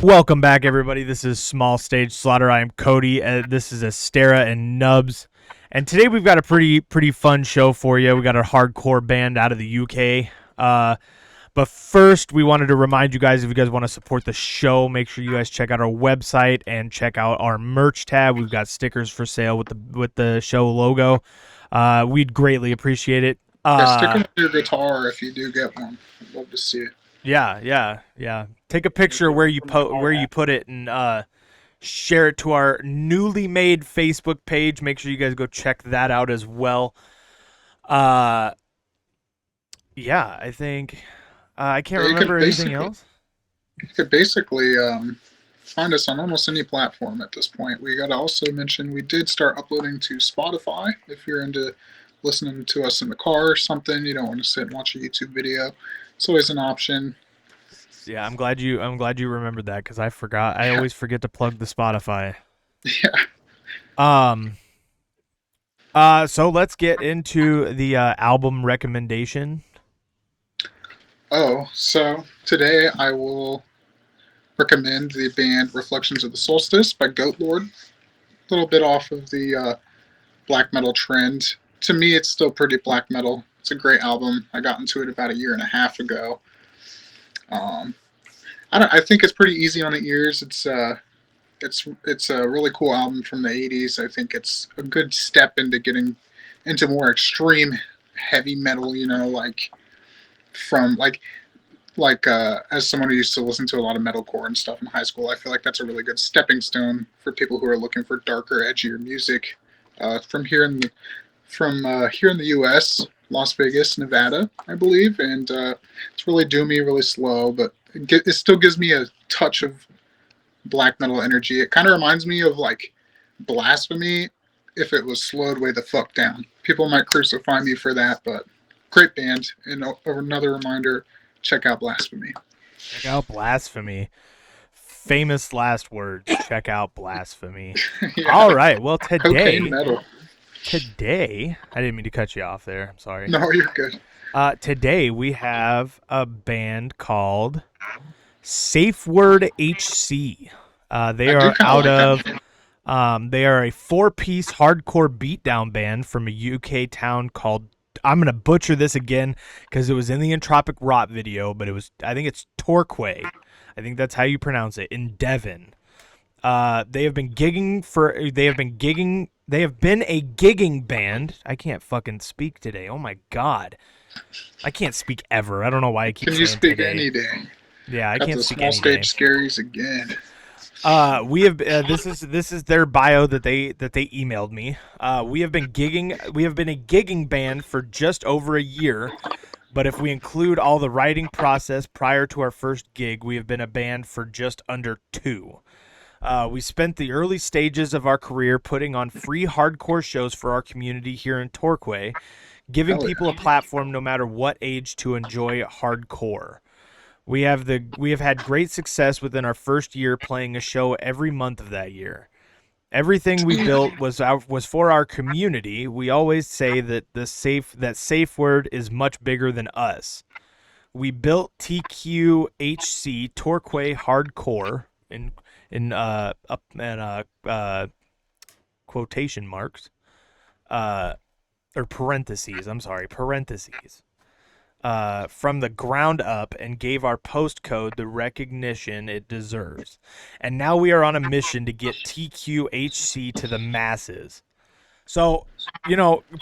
Welcome back, everybody. This is Small Stage Slaughter. I am Cody. This is Astera and Nubs, and today we've got a pretty fun show for you. We got our hardcore band out of the UK. But first, we wanted to remind you guys, if you guys want to support the show, make sure you guys check out our website and check out our merch tab. We've got stickers for sale with the show logo. We'd greatly appreciate it. Stick with your guitar if you do get one. I'd love to see it. Yeah. Take a picture where you put it and share it to our newly made Facebook page. Make sure you guys go check that out as well. Yeah, I think I can't remember anything else. You could basically find us on almost any platform at this point. We got to also mention we did start uploading to Spotify. If you're into listening to us in the car or something, you don't want to sit and watch a YouTube video, it's always an option. Yeah, I'm glad you remembered that because I forgot. I always forget to plug the Spotify. Yeah. So let's get into the album recommendation. So today I will recommend the band Reflections of the Solstice by Goat Lord. A little bit off of the black metal trend. To me, it's still pretty black metal. It's a great album. I got into it about a year and a half ago. I think it's pretty easy on the ears. It's a really cool album from the '80s. I think it's a good step into getting into more extreme heavy metal. You know, as someone who used to listen to a lot of metalcore and stuff in high school, I feel like that's a really good stepping stone for people who are looking for darker, edgier music. From here in the U.S., Las Vegas, Nevada, I believe, and it's really doomy, really slow, but it still gives me a touch of black metal energy. It kind of reminds me of like Blasphemy if it was slowed way the fuck down. People might crucify me for that, but great band. And another reminder, check out Blasphemy. Check out Blasphemy. Famous last words. Check out Blasphemy. Yeah. All right. Well, today, I didn't mean to cut you off there. I'm sorry. No, you're good. Today we have a band called Safeword HC. They are out of. They are a 4-piece hardcore beatdown band from a UK town called. I'm gonna butcher this again because it was in the Entropic Rot video, but I think it's Torquay. I think that's how you pronounce it, in Devon. They have been a gigging band. I can't fucking speak today. Oh my god, I can't speak ever. I don't know why I keep saying today. Can you speak any day? Yeah, I can't speak any day. Small stage scaries again. We have this is their bio that they emailed me. We have been a gigging band for just over a year, but if we include all the writing process prior to our first gig, we have been a band for just under 2. We spent the early stages of our career putting on free hardcore shows for our community here in Torquay, giving people a platform no matter what age to enjoy hardcore. We have had great success within our first year, playing a show every month of that year. Everything we built was for our community. We always say that Safeword is much bigger than us. We built TQHC Torquay Hardcore in quotation marks, or parentheses. I'm sorry, parentheses. From the ground up, and gave our postcode the recognition it deserves. And now we are on a mission to get TQHC to the masses. So,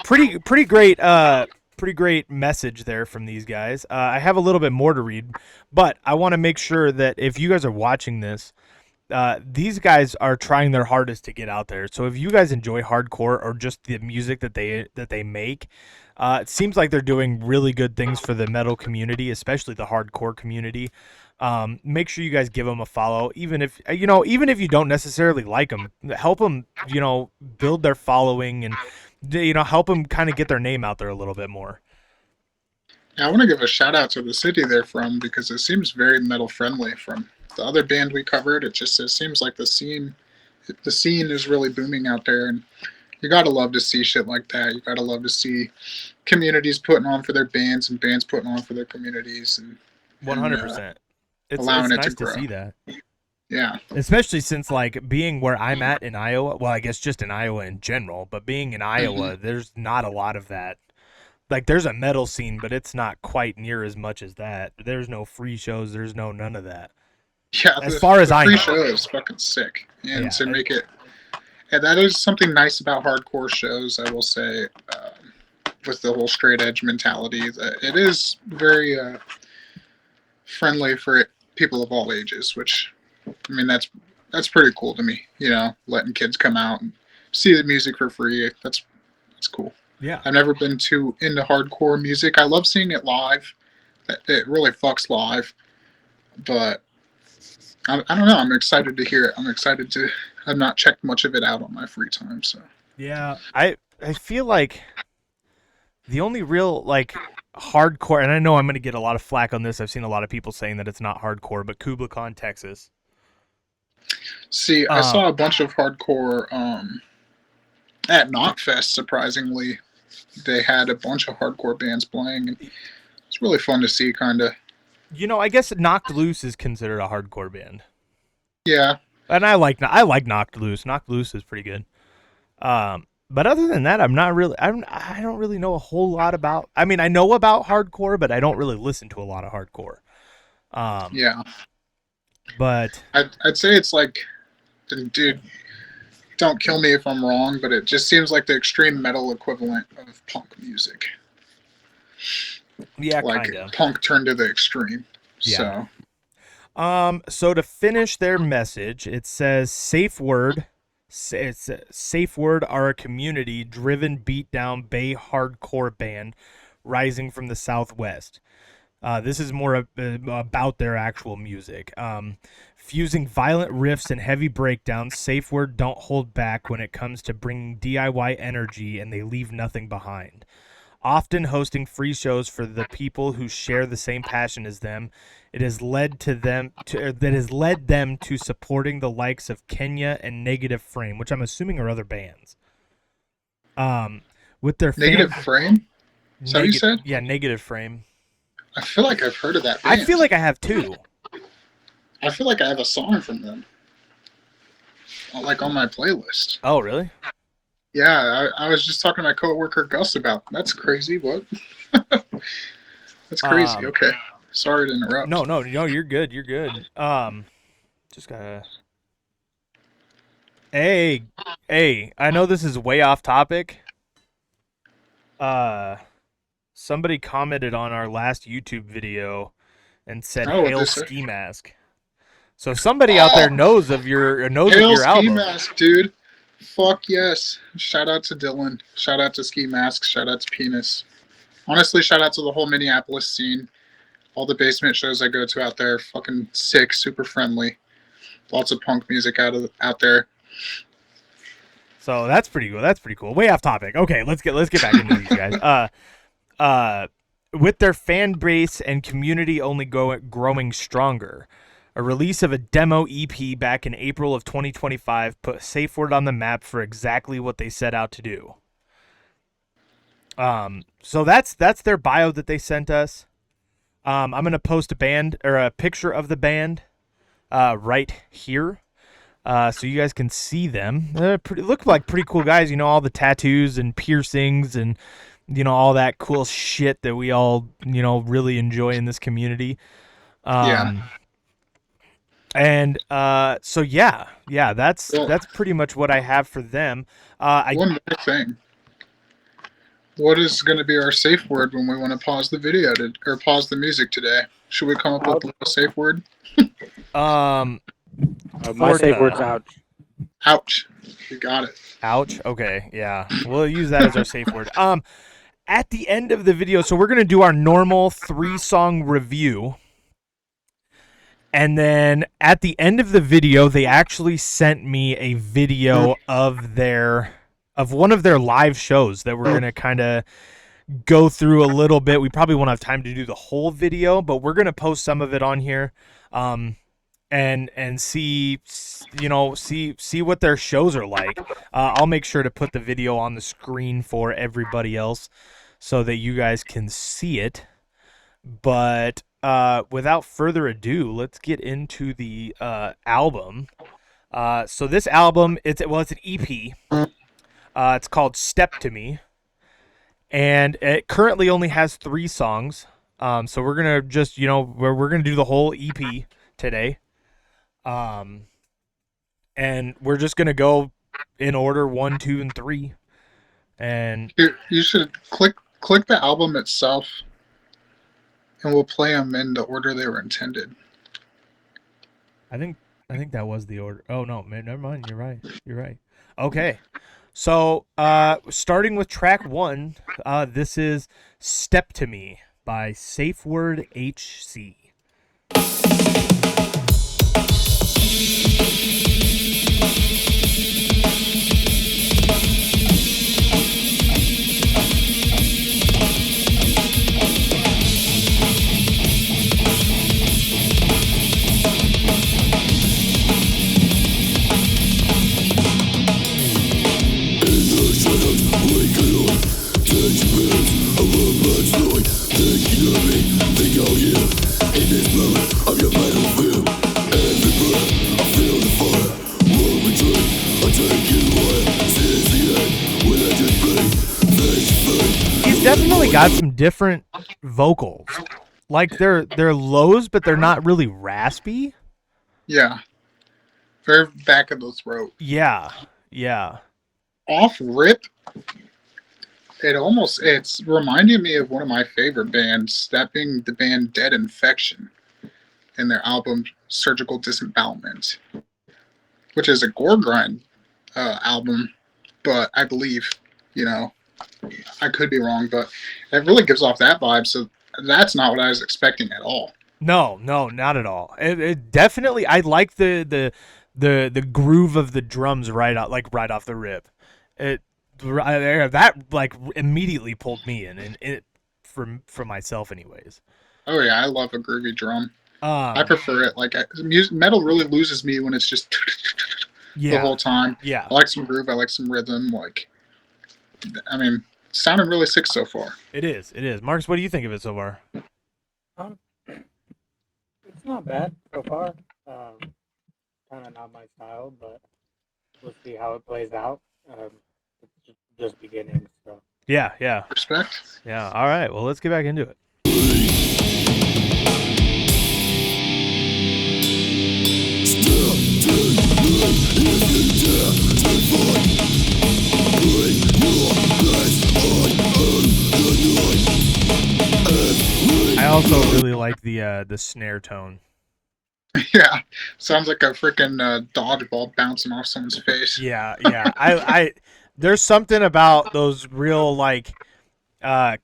pretty great message there from these guys. I have a little bit more to read, but I want to make sure that if you guys are watching this, these guys are trying their hardest to get out there. So if you guys enjoy hardcore or just the music that they make, it seems like they're doing really good things for the metal community, especially the hardcore community. Make sure you guys give them a follow, even if you don't necessarily like them. Help them, build their following and help them kind of get their name out there a little bit more. I want to give a shout out to the city they're from because it seems very metal friendly. From the other band we covered, it seems like the scene is really booming out there, and you gotta love to see shit like that. You gotta love to see communities putting on for their bands and bands putting on for their communities, and 100%. It's allowing nice it to grow. See that. Yeah. Especially since like being where I'm at in Iowa, well, I guess just in Iowa in general, but being in Hmm. Iowa, there's not a lot of that. Like there's a metal scene, but it's not quite near as much as that. There's no free shows, there's no none of that. Yeah, As far as the I free know. show is fucking sick, and Yeah. to make it, yeah, that is something nice about hardcore shows. I will say, with the whole straight edge mentality, that it is very friendly for people of all ages. Which, I mean, that's pretty cool to me. You know, letting kids come out and see the music for free. That's cool. Yeah. I've never been too into hardcore music. I love seeing it live. It really fucks live, but I don't know. I'm excited to hear it. I'm excited to. I've not checked much of it out on my free time, so. Yeah. I feel like the only real like hardcore, and I know I'm going to get a lot of flack on this. I've seen a lot of people saying that it's not hardcore, but Kubla Khan, Texas. See, I Um, saw a bunch of hardcore at Knotfest. Surprisingly, they had a bunch of hardcore bands playing, and it's really fun to see. Kind of, I guess Knocked Loose is considered a hardcore band, yeah. and I like Knocked Loose. Knocked Loose is pretty good. But other than that, I don't really know a whole lot about. I mean, I know about hardcore, but I don't really listen to a lot of hardcore. Um, Yeah, but I'd say it's like, dude, don't kill me if I'm wrong, but it just seems like the extreme metal equivalent of punk music. yeah, Like kind of. punk turned to the extreme. Yeah. So, So to finish their message, it says Safeword are a community-driven, beat-down Bay hardcore band rising from the Southwest. This is more about their actual music. Fusing violent riffs and heavy breakdowns, Safeword don't hold back when it comes to bringing DIY energy, and they leave nothing behind. Often hosting free shows for the people who share the same passion as them, it has led to them to that has led them to supporting the likes of Kenya and Negative Frame, which I'm assuming are other bands. Um, with their Negative fan Frame? Is that what you negative, said? yeah, Negative Frame. I feel like I've heard of that I feel band. like I have too. I feel like I have a song from them, like on my playlist. Oh, really? Yeah, I was just talking to my coworker Gus about. That's crazy. What? That's crazy. Um, Okay, sorry to interrupt. no, you're good. You're good. Just gotta. Hey, hey, I know this is way off topic. Uh, Somebody commented on our last YouTube video and said Oh, what "Hail this? Ski Mask." So somebody out Oh, there knows of Hail your Ski album. Mask, dude. Fuck yes. Shout out to Dylan. Shout out to Ski Mask. Shout out to Penis. Honestly, shout out to the whole Minneapolis scene. All the basement shows I go to out there, fucking sick, super friendly. Lots of punk music out there. So that's pretty cool. That's pretty cool. Way off topic. Okay, let's get back into these guys. Uh, with their fan base and community only growing stronger. A release of a demo EP back in April of 2025 put Safeword on the map for exactly what they set out to do. So that's their bio that they sent us. I'm gonna post a band or a picture of the band, right here, so you guys can see them. Look like pretty cool guys. All the tattoos and piercings and all that cool shit that we all really enjoy in this community. Yeah. Um, and so yeah, that's Well, that's pretty much what I have for them. I one more thing. What is going to be our safe word when we want to pause the video or pause the music today? Should we come up with Ouch. a safe word? um My safe Forta. word's ouch. Ouch. You got it. Ouch. Okay, yeah, we'll use that as our safe word. At the end of the video, so we're gonna do our normal 3-song review. And then at the end of the video, they actually sent me a video of one of their live shows that we're going to kind of go through a little bit. We probably won't have time to do the whole video, but we're going to post some of it on here. And see what their shows are like. I'll make sure to put the video on the screen for everybody else so that you guys can see it. But without further ado, let's get into the album. So this album, it's an EP. It's called "Step to Me," and it currently only has 3 songs. So we're gonna just we're gonna do the whole EP today. And we're just gonna go in order 1, 2, and 3. And You should click the album itself, and we'll play them in the order they were intended. I think that was the order. Oh no, man, never mind. You're right. Okay, so starting with track 1, this is "Step to Me" by Safeword HC. He's definitely got some different vocals. Like they're lows, but they're not really raspy. Yeah, very back of the throat. Yeah. Off rip, it's reminding me of one of my favorite bands, that being the band Dead Infection, and their album Surgical Disembowelment, which is a gore grind album, but I believe, I could be wrong, but it really gives off that vibe. So that's not what I was expecting at all. No, not at all. It definitely, I like the groove of the drums right off the rip. That like immediately pulled me in, and it for myself anyways. Oh yeah, I love a groovy drum. I prefer it. Like metal really loses me when it's just the whole time. Yeah, I like some groove. I like some rhythm. Like, I mean, sounding really sick so far. It is. Marcus, what do you think of it so far? It's not bad so far. Kind of not my style, but we'll see how it plays out. It's just beginning, so. Yeah. Respect. Yeah. All right. Well, let's get back into it. I also really like the snare tone. Yeah, sounds like a freaking dodgeball bouncing off someone's face. Yeah. I there's something about those real like I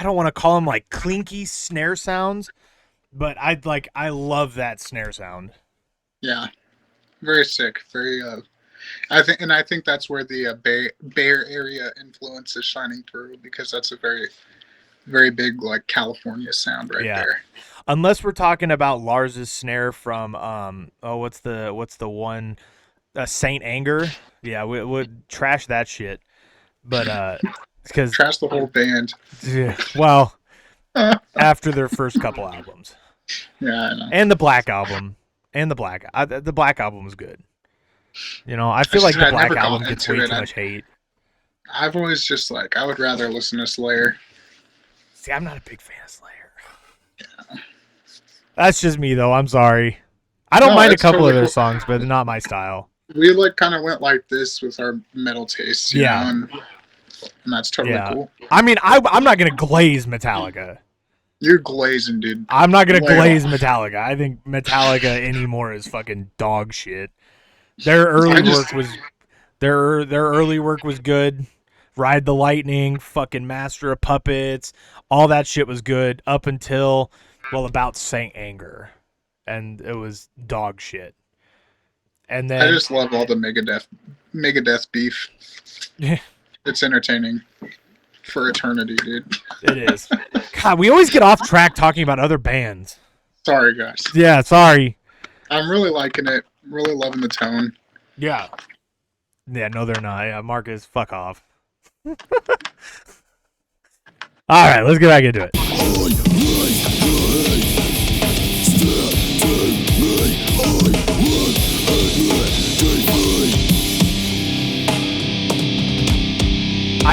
don't want to call them like clinky snare sounds, but I love that snare sound. Yeah, very sick. Very I think that's where the Bay Area influence is shining through, because that's a very, very big like California sound right there. Unless we're talking about Lars's snare from what's the one, Saint Anger? Yeah, we would trash that shit. But because trash the whole band. Well, after their first couple albums. Yeah, I know. And the Black album. The Black album was good. I feel like the Black album gets way too much hate. I've always just I would rather listen to Slayer. See, I'm not a big fan of Slayer. Yeah. That's just me, though. I'm sorry. I don't mind a couple of their songs, but not my style. We kind of went like this with our metal tastes, you know, and that's totally cool. I mean, I'm not gonna glaze Metallica. You're glazing, dude. I'm not gonna glaze Metallica. I think Metallica anymore is fucking dog shit. Their early work was good. Ride the Lightning, fucking Master of Puppets, all that shit was good up until about Saint Anger, and it was dog shit. And then I just love all the Megadeth beef. It's entertaining for eternity, dude. It is. God, we always get off track talking about other bands. Sorry, guys. Yeah, sorry. I'm really liking it. Really loving the tone. Yeah. Yeah, no, they're not. Yeah, Marcus, fuck off. All right, let's get back into it.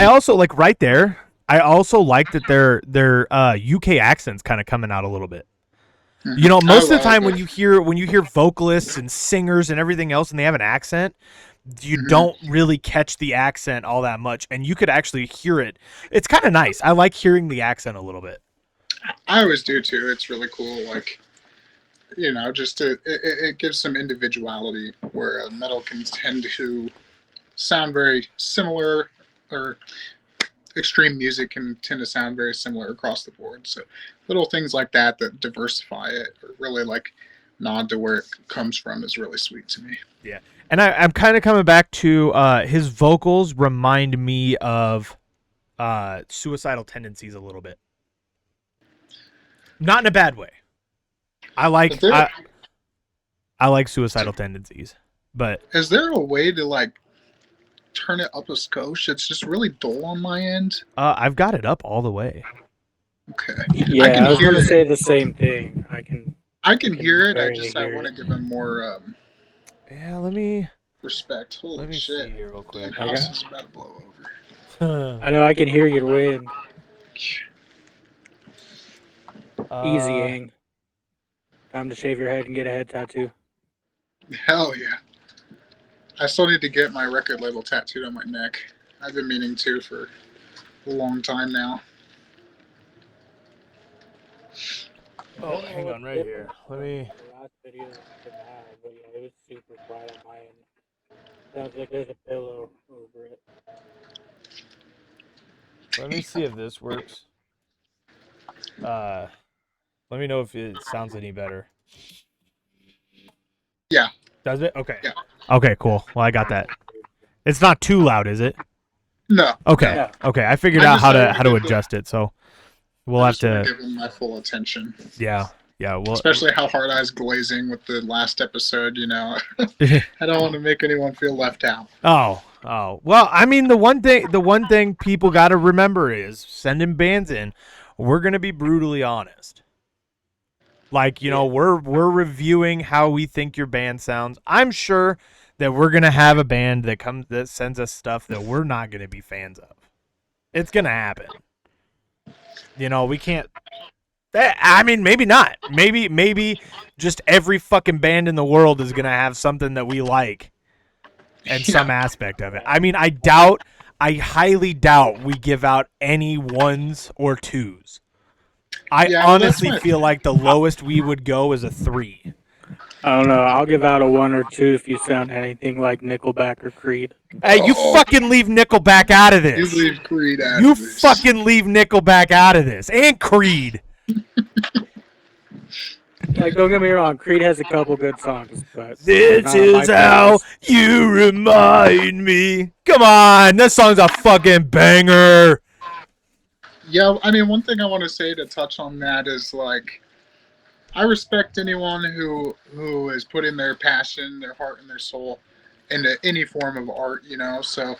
I also like right there. I also like that their UK accents kind of coming out a little bit. You know, I most of the love time it. when you hear vocalists and singers and everything else, and they have an accent, you Mhm. don't really catch the accent all that much, and you could actually hear it. It's kind of nice. I like hearing the accent a little bit. I always do too. It's really cool. Like, just it gives some individuality where metal can tend to sound very similar, or extreme music can tend to sound very similar across the board. So little things like that that diversify it, or really like nod to where it comes from, is really sweet to me. Yeah, and I'm kind of coming back to his vocals remind me of Suicidal Tendencies a little bit, not in a bad way. I Is like there I like Suicidal Tendencies, but is there a way to like turn it up a skosh? It's just really dull on my end. I've got it up all the way. Okay, Yeah, I can I was hear going to it. say the same thing. I can Hear it. barely I hear want to it. give him more Yeah, let me respect. Holy see shit! here real The quick. house is about to blow over. I know I can hear your wind. Easy, uh, Ang. Time to shave your head and get a head tattoo. Hell yeah! I still need to get my record label tattooed on my neck. I've been meaning to for a long time now. oh, hang on right here. Let me. The last video that I had, but yeah, it was super quiet on my end. Sounds like there's a pillow over it. Let me see if this works. Let me know if it sounds any better. Yeah. Does it? Okay. Yeah. Okay, cool. Well, I got that. It's not too loud, is it? No. Okay. No. Okay, I figured I out just- how I to wanna how to give the- adjust it. So we'll I have just want to. to give him my full attention. Yeah. Yeah. Well. Especially how hard I was glazing with the last episode. I don't want to make anyone feel left out. Oh. Oh. Well, I mean, the one thing people got to remember is sending bands in. We're gonna be brutally honest. Like, we're reviewing how we think your band sounds. I'm sure that we're gonna have a band that sends us stuff that we're not gonna be fans of. It's gonna happen. We can't. I mean, maybe not. Maybe just every fucking band in the world is gonna have something that we like, and some aspect of it. I mean, I highly doubt we give out any ones or twos. I Yeah, well, that's honestly my- feel like the lowest we would go is a 3. I don't know. I'll give out a 1 or 2 if you sound anything like Nickelback or Creed. Hey, you Oh. fucking leave Nickelback out of You this. leave Creed out You of this. fucking leave Nickelback out of this. And Creed. Like, don't get me wrong, Creed has a couple good songs, but This not on my is how playlist. you remind me. Come on, this song's a fucking banger. Yeah, I mean, one thing I want to say to touch on that is like, I respect anyone who is putting their passion, their heart, and their soul into any form of art. So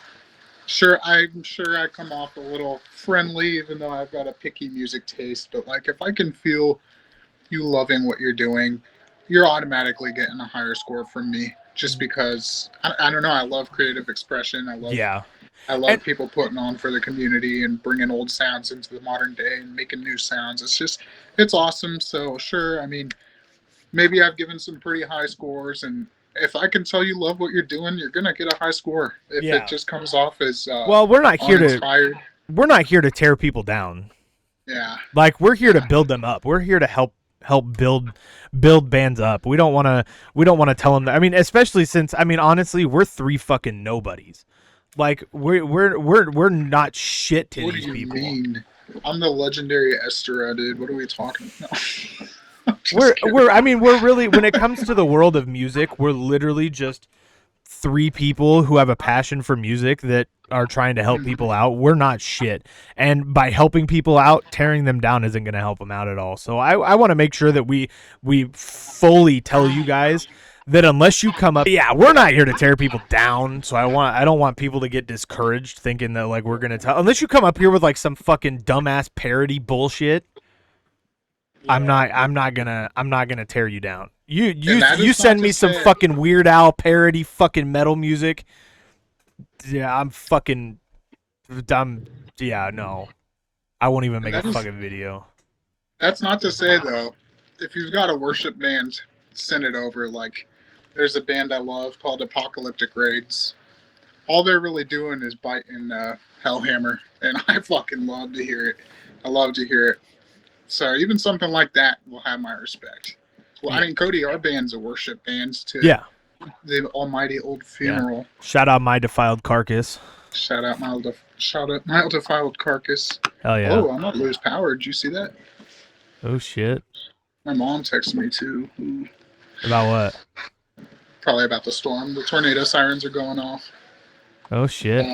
I'm sure I come off a little friendly, even though I've got a picky music taste. But like, if I can feel you loving what you're doing, you're automatically getting a higher score from me. Just because I don't know, I love creative expression. I love people putting on for the community and bringing old sounds into the modern day and making new sounds. It's awesome. So sure, I mean, maybe I've given some pretty high scores, and if I can tell you love what you're doing, you're gonna get a high score. If Yeah. it just comes off as Well, we're not here to uninspired. tear people down. Yeah. Like, we're here to build them up. We're here to help build bands up. We don't want to tell them that. I mean, especially since, I mean, honestly, we're 3 fucking nobodies. Like, we're not shit to What do these you people. mean? I'm the legendary Estera, dude. What are we talking about? Just kidding. We're really, when it comes to the world of music, we're literally just 3 people who have a passion for music that are trying to help people out. We're not shit. And by helping people out, tearing them down isn't going to help them out at all. So I want to make sure that we fully tell you guys that unless you come up, we're not here to tear people down. So I don't want people to get discouraged thinking that like we're going to tell, unless you come up here with like some fucking dumbass parody bullshit. Yeah. I'm not gonna tear you down. You that is send not me to some say- fucking Weird Al parody fucking metal music. Yeah, I'm fucking Yeah, no. I won't even make a That is- fucking video. That's not to say though, if you've got a worship band, send it over. Like, there's a band I love called Apocalyptic Raids. All they're really doing is biting Hellhammer, and I fucking love to hear it. I love to hear it. So even something like that will have my respect. Well, I mean, Cody, our band's a worship band to Yeah. the Almighty Old Funeral. Shout out My Defiled Carcass. Shout out Mild Defiled Carcass. Hell yeah. Oh, I'm not lose power. Did you see that? Oh shit. My mom texted me too. Ooh. About what? Probably about the storm. The tornado sirens are going off. Oh shit.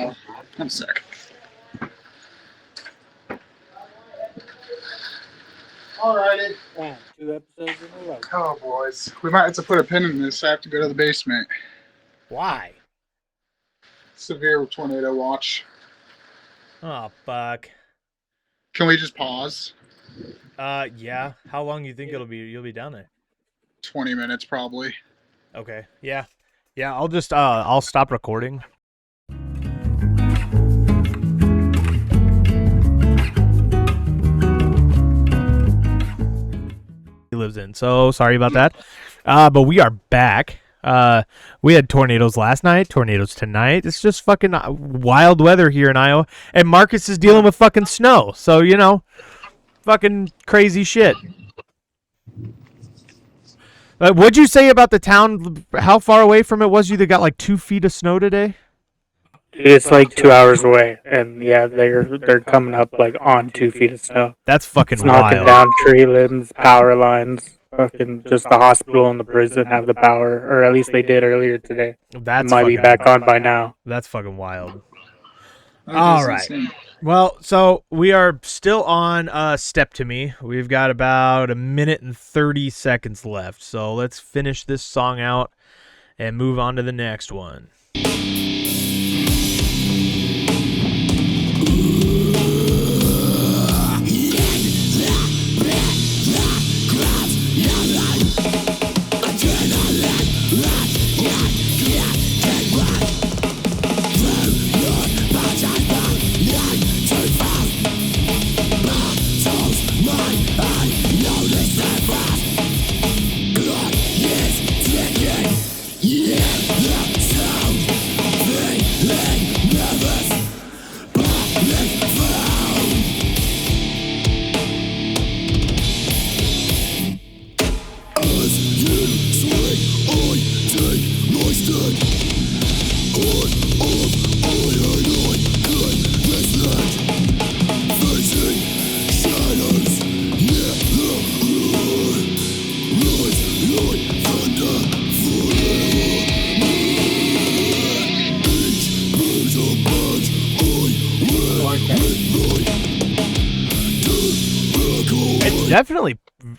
1 sec. Alrighty. Man, 2 episodes in a row. Oh, boys. We might have to put a pin in this. I have to go to the basement. Why? Severe tornado watch. Oh fuck. Can we just pause? Yeah. How long you think it'll be? You'll be down there? 20 minutes probably. Okay. Yeah. Yeah. I'll stop recording. He lives in. So sorry about that. But we are back. We had tornadoes last night, tornadoes tonight. It's just fucking wild weather here in Iowa. And Marcus is dealing with fucking snow. So, you know, fucking crazy shit. What'd you say about the town? How far away from it was you that got like 2 feet of snow today? It's like 2 hours away, and yeah, they're coming up like on 2 feet of snow. That's fucking It's knocking wild. down tree limbs, power lines. Fucking just the hospital and the prison have the power, or at least they did earlier today. That's It might be fucking- back on by now. That's fucking wild. That All is right. insane. Well, so we are still on Step to Me. We've got about 1 minute and 30 seconds left. So let's finish this song out and move on to the next one. It's definitely,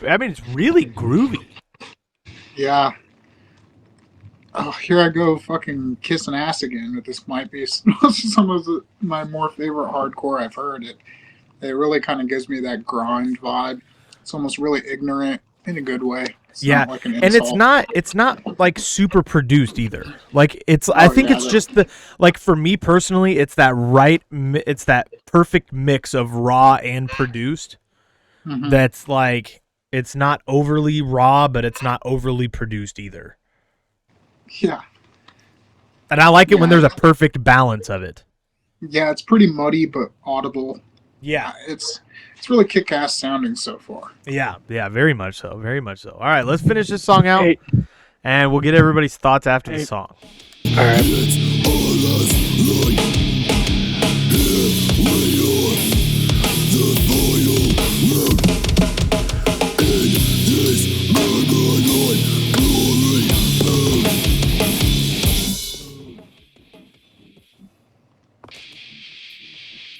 I mean, it's really groovy. Yeah. Oh, here I go fucking kissing ass again, but this might be some of my more favorite hardcore I've heard. It really kind of gives me that grind vibe. It's almost really ignorant in a good way. It's Yeah, not like an and insult. it's not like super produced either. Like I think yeah, it's just like for me personally, it's it's that perfect mix of raw and produced. Mhm. That's like, it's not overly raw, but it's not overly produced either. Yeah. And I like it when Yeah. there's a perfect balance of it. Yeah, it's pretty muddy but audible. Yeah. It's really kick-ass sounding so far. Yeah, very much so. Very much so. All right, let's finish this song out, Hey, and we'll get everybody's thoughts after the Hey. song. all right.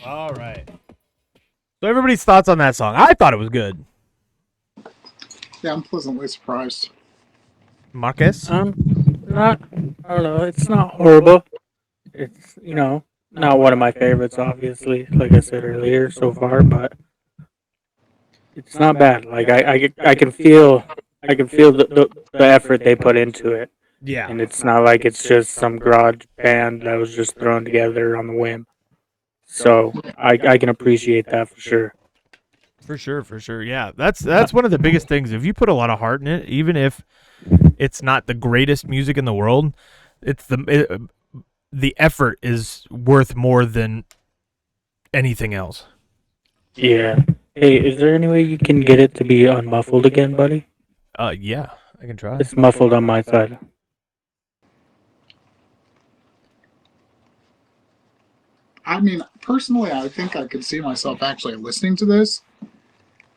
All right. So everybody's thoughts on that song. I thought it was good. Yeah, I'm pleasantly surprised. Marcus? Not, I don't know. It's not horrible. It's, you know, not one of my favorites, obviously, like I said earlier so far, but it's not bad. Like I can feel the effort they put into it, Yeah. and it's not like it's just some garage band that was just thrown together on the whim. So I can appreciate that for sure. For sure. Yeah, that's one of the biggest things. If you put a lot of heart in it, even if it's not the greatest music in the world, the effort is worth more than anything else. Yeah. Hey, is there any way you can get it to be unmuffled again, buddy? Yeah, I can try. It's muffled on my side. I mean, personally, I think I could see myself actually listening to this.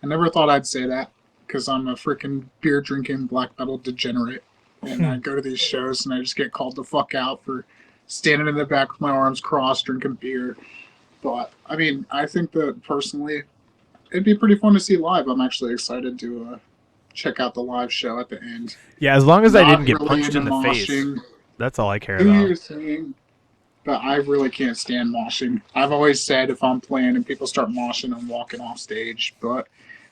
I never thought I'd say that because I'm a freaking beer drinking black metal degenerate, and I go to these shows and I just get called the fuck out for standing in the back with my arms crossed drinking beer. But I mean, I think that personally, it'd be pretty fun to see live. I'm actually excited to check out the live show at the end. Yeah, as long as I didn't get really punched in into the face, moshing. that's all I care Do about. your thing. But I really can't stand moshing. I've always said if I'm playing and people start moshing, I'm walking off stage. But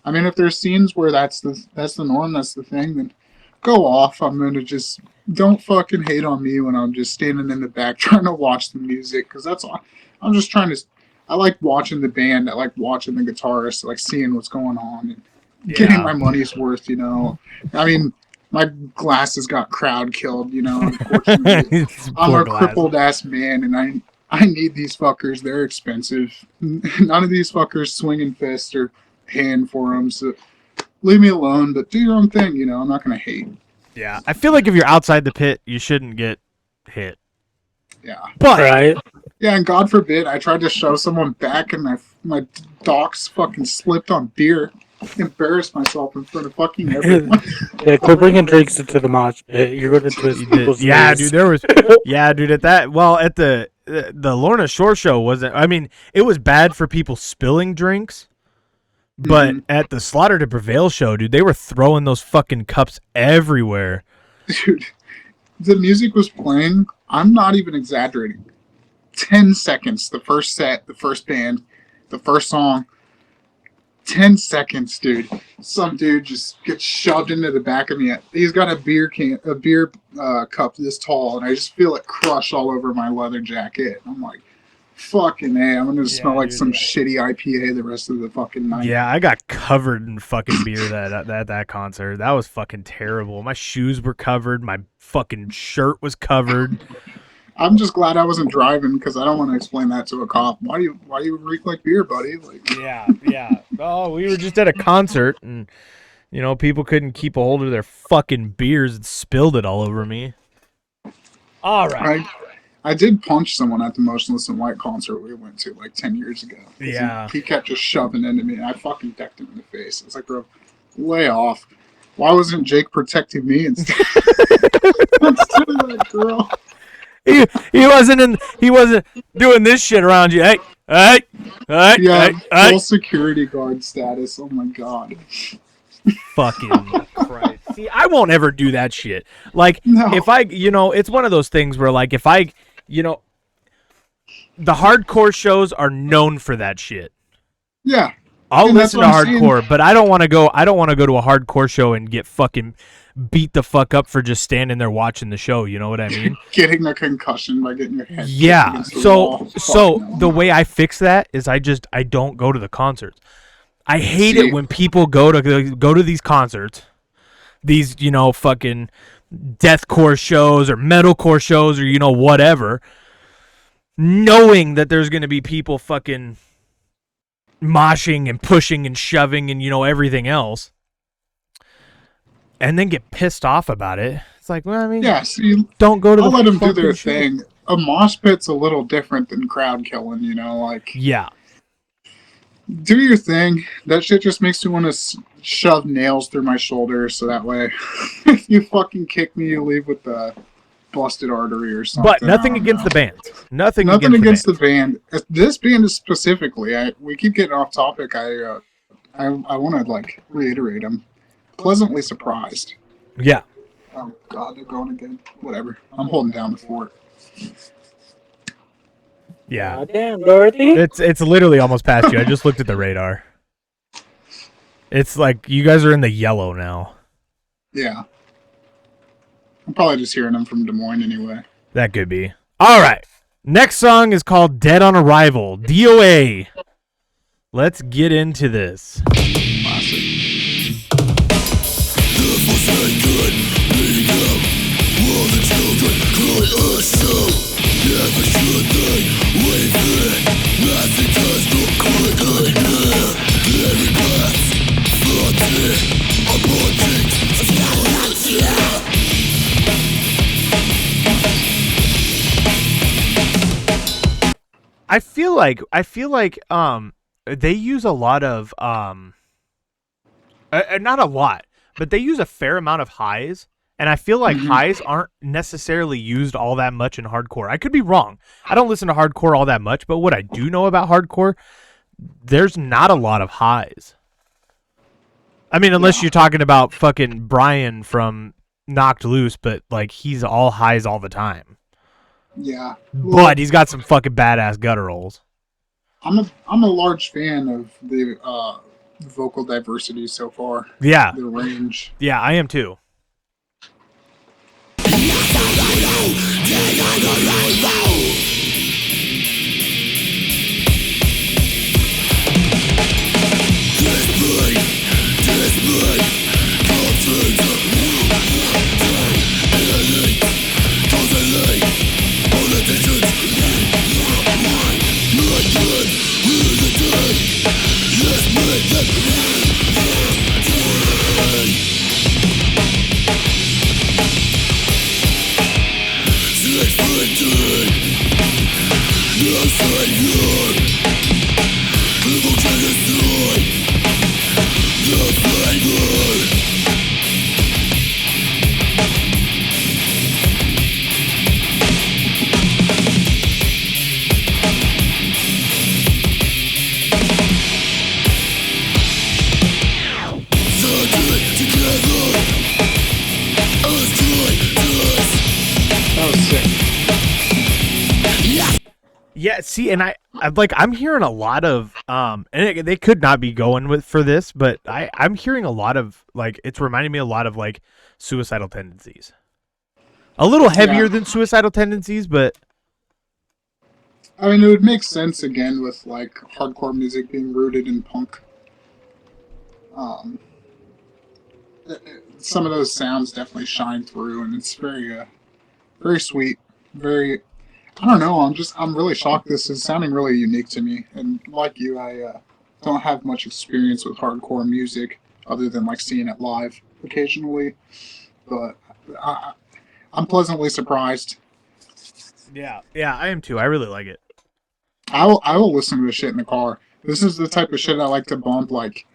I mean, if there's scenes where that's the norm, that's the thing, then go off. I'm gonna just don't fucking hate on me when I'm just standing in the back trying to watch the music because that's all. I'm just trying to. I like watching the band. I like watching the guitarist. I like seeing what's going on and getting my money's worth. I mean, my glasses got crowd killed. Unfortunately. I'm a crippled ass man, and I need these fuckers. They're expensive. None of these fuckers swinging fists or paying for them. So leave me alone. But do your own thing. I'm not gonna hate. Yeah, I feel like if you're outside the pit, you shouldn't get hit. Yeah. But Right? Yeah, and God forbid I tried to shove someone back, and my docks fucking slipped on beer. Embarrassed myself in front of fucking everyone. Yeah, quit bringing drinks into the mosh pit. You're going to twist people's yeah, knees. dude, at the Lorna Shore show wasn't. I mean, it was bad for people spilling drinks. But at the Slaughter to Prevail show, dude, they were throwing those fucking cups everywhere. Dude, the music was playing. I'm not even exaggerating. 10 seconds, the first set, the first band, the first song. 10 seconds, dude. Some dude just gets shoved into the back of me. He's got a beer cup this tall, and I just feel it crush all over my leather jacket. I'm like, fucking A, I'm gonna smell like some shitty IPA the rest of the fucking night. Yeah, I got covered in fucking beer that concert. That was fucking terrible. My shoes were covered. My fucking shirt was covered. I'm just glad I wasn't driving because I don't want to explain that to a cop. Why do you reek like beer, buddy? Like, yeah. Oh, we were just at a concert and people couldn't keep a hold of their fucking beers and spilled it all over me. All right. I did punch someone at the Motionless in White concert we went to like 10 years ago. Yeah. He kept just shoving into me, and I fucking decked him in the face. It's like, bro, lay off. Why wasn't Jake protecting me instead of that girl? He wasn't doing this shit around you. Hey. Yeah, hey. full security guard status. Oh my god. Fucking Christ. See, I won't ever do that shit. Like, No. if I, it's one of those things where, like, if I, the hardcore shows are known for that shit. Yeah. I'll And that's listen to what I'm hardcore, saying. but I don't want to go to a hardcore show and get fucking beat the fuck up for just standing there watching the show. You know what I mean? Getting a concussion by getting your head kicked Yeah. against the wall. So Fuck no. the way I fix that is I don't go to the concerts. I hate it when people go to these concerts, these fucking deathcore shows or metalcore shows or whatever, knowing that there's gonna be people fucking moshing and pushing and shoving and everything else, and then get pissed off about it. It's like, well, I mean, Yeah, see, don't go to I'll the let them do fucking their show. thing. A mosh pit's a little different than crowd killing, like, Yeah. do your thing. That shit just makes me want to shove nails through my shoulder so that way if you fucking kick me, you leave with the busted artery or something. But nothing against the band. Nothing against the band. This band is specifically, we keep getting off topic. I want to, like, reiterate, I'm pleasantly surprised. Yeah. Oh, God, they're going again. Whatever. I'm holding down the fort. Yeah. Damn, Dorothy. It's literally almost past you. I just looked at the radar. It's like you guys are in the yellow now. Yeah. I'm probably just hearing them from Des Moines anyway. That could be. All right. Next song is called Dead on Arrival, DOA. Let's get into this. Classic. I feel like they use a lot of not a lot, but they use a fair amount of highs, and I feel like highs aren't necessarily used all that much in hardcore. I could be wrong. I don't listen to hardcore all that much, but what I do know about hardcore, there's not a lot of highs. I mean, unless you're talking about fucking Brian from Knocked Loose, but like he's all highs all the time. Yeah. But he's got some fucking badass gutturals. I'm a large fan of the vocal diversity so far. Yeah. The range. Yeah, I am too. Yeah, see, and I'm hearing a lot of and they could not be going with for this, but I'm hearing a lot of like it's reminding me a lot of like Suicidal Tendencies. A little heavier than Suicidal Tendencies, but I mean, it would make sense again with like hardcore music being rooted in punk. Some of those sounds definitely shine through, and it's very, very sweet. Very, I don't know. I'm really shocked. This is sounding really unique to me. And like you, I don't have much experience with hardcore music other than like seeing it live occasionally. But I'm pleasantly surprised. Yeah, I am too. I really like it. I will listen to this shit in the car. This is the type of shit I like to bump, like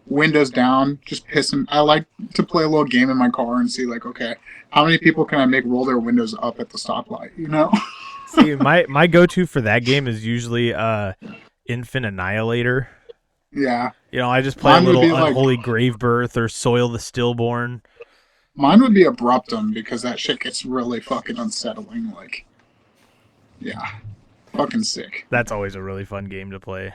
windows down, just pissing. I like to play a little game in my car and see, like, okay, how many people can I make roll their windows up at the stoplight? You know. See, my go-to for that game is usually Infant Annihilator. Yeah. You know, I just play a little Unholy Grave Birth or Soil the Stillborn. Mine would be Abruptum because that shit gets really fucking unsettling. Like, yeah, fucking sick. That's always a really fun game to play.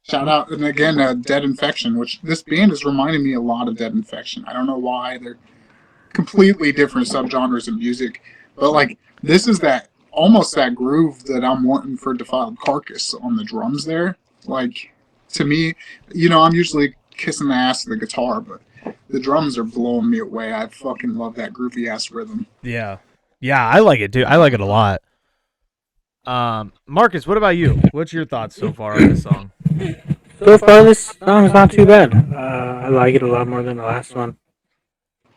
Shout out, and again, Dead Infection, which this band is reminding me a lot of Dead Infection. I don't know why. They're completely different subgenres of music. But, like, this is that almost that groove that I'm wanting for Defiled Carcass on the drums there. Like, to me, you know, I'm usually kissing the ass of the guitar, but the drums are blowing me away. I fucking love that groovy-ass rhythm. Yeah. Yeah, I like it, too. I like it a lot. Marcus, what about you? What's your thoughts so far on this song? So far, this song's not too bad. I like it a lot more than the last one.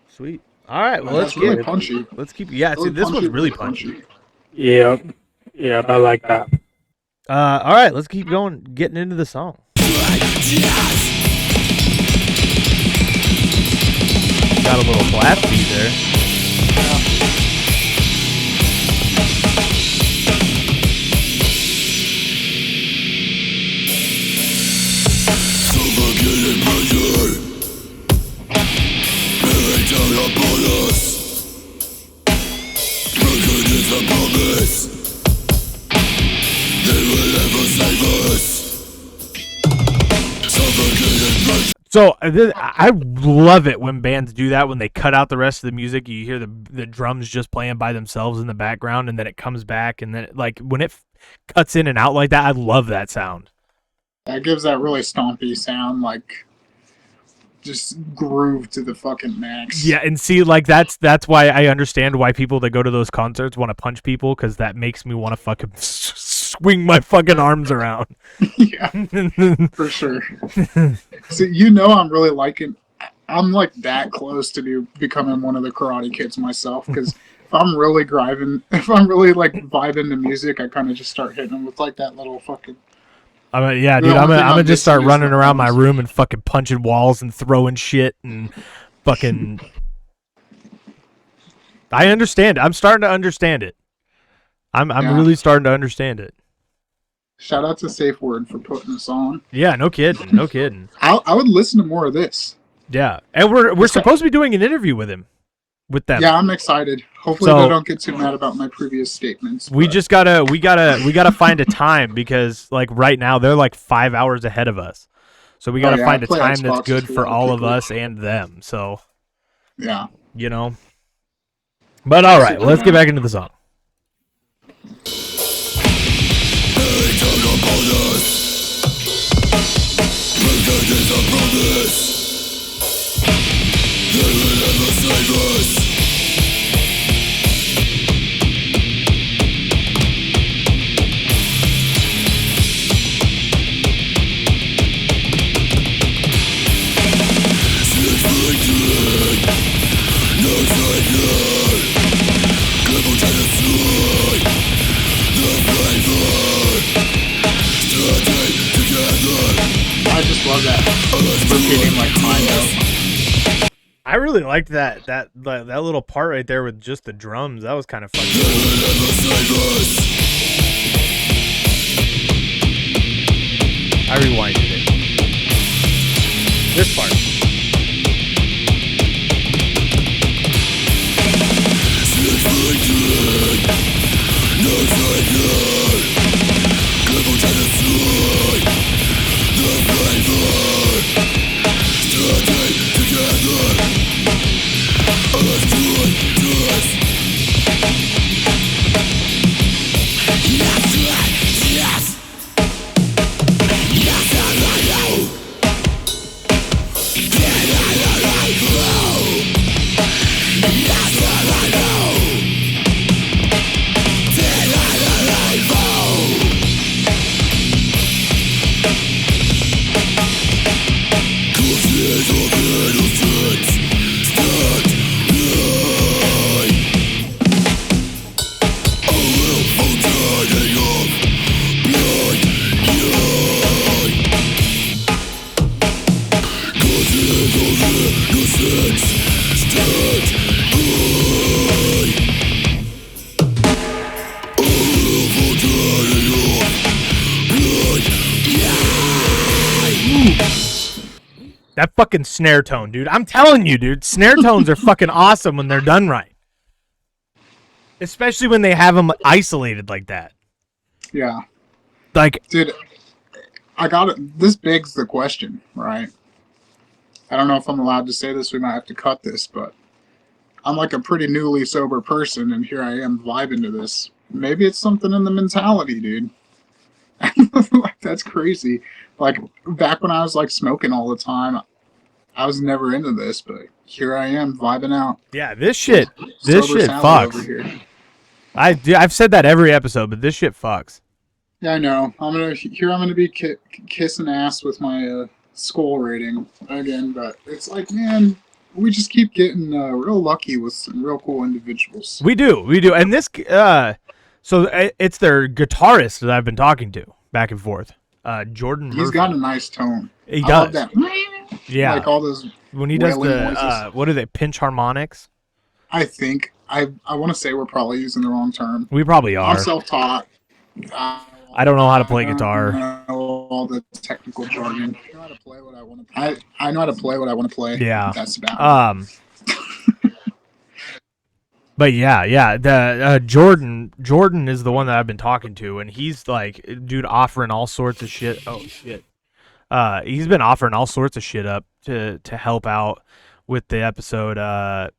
Sweet. All right, well, let's really punchy. Let's keep. Yeah, see, this one's really punchy. Yep, I like that. All right, let's keep going, getting into the song. Got a little blast beat there. So I love it when bands do that. When they cut out the rest of the music, you hear the drums just playing by themselves in the background, and then it comes back, and then like when it cuts in and out like that, I love that sound. That gives that really stompy sound, like just groove to the fucking max. Yeah, and see, like that's why I understand why people that go to those concerts want to punch people, because that makes me want to fucking swing my fucking arms around. Yeah, for sure. So I'm really liking. I'm like that close to becoming one of the Karate Kids myself, because if I'm really like vibing to music, I kind of just start hitting them with like that little fucking. Yeah, dude, I'm gonna just start running around my room and fucking punching walls and throwing shit and fucking. I understand. I'm starting to understand it. I'm really starting to understand it. Shout out to Safeword for putting this on. Yeah, no kidding, no kidding. I would listen to more of this. Yeah, and we're supposed to be doing an interview with them. With them. Yeah, I'm excited. Hopefully they don't get too mad about my previous statements. We gotta find a time, because like right now they're like 5 hours ahead of us. So we gotta find a time that's good for all of us and them. So yeah. But all right, let's get back into the song. I just love that repeating like my note. I really liked that little part right there with just the drums. That was kind of fun. I rewinded it. This part. That fucking snare tone, dude. I'm telling you, dude. Snare tones are fucking awesome when they're done right. Especially when they have them isolated like that. Yeah. Like, dude, I got it. This begs the question, right? I don't know if I'm allowed to say this. We might have to cut this, but I'm like a pretty newly sober person, and here I am vibing to this. Maybe it's something in the mentality, dude. Like, that's crazy. Like, back when I was like smoking all the time, I was never into this, but here I am vibing out. Yeah, this shit fucks. I've said that every episode, but this shit fucks. Yeah, I know. I'm gonna be kissing ass with my skull rating again, but it's like, man, we just keep getting real lucky with some real cool individuals. We do, and this, so it's their guitarist that I've been talking to back and forth, Jordan Murphy. He's got a nice tone. He does. I love that. Yeah, like all those when he does the what are they, pinch harmonics? I think I want to say we're probably using the wrong term. We probably are. I'm self-taught. I don't know how to play guitar. I know all the technical jargon. I know how to play what I want to play. I know how to play what I want to play. Yeah, that's about it. But yeah, the Jordan is the one that I've been talking to, and he's like, dude, offering all sorts of shit. Oh shit. He's been offering all sorts of shit up to help out with the episode.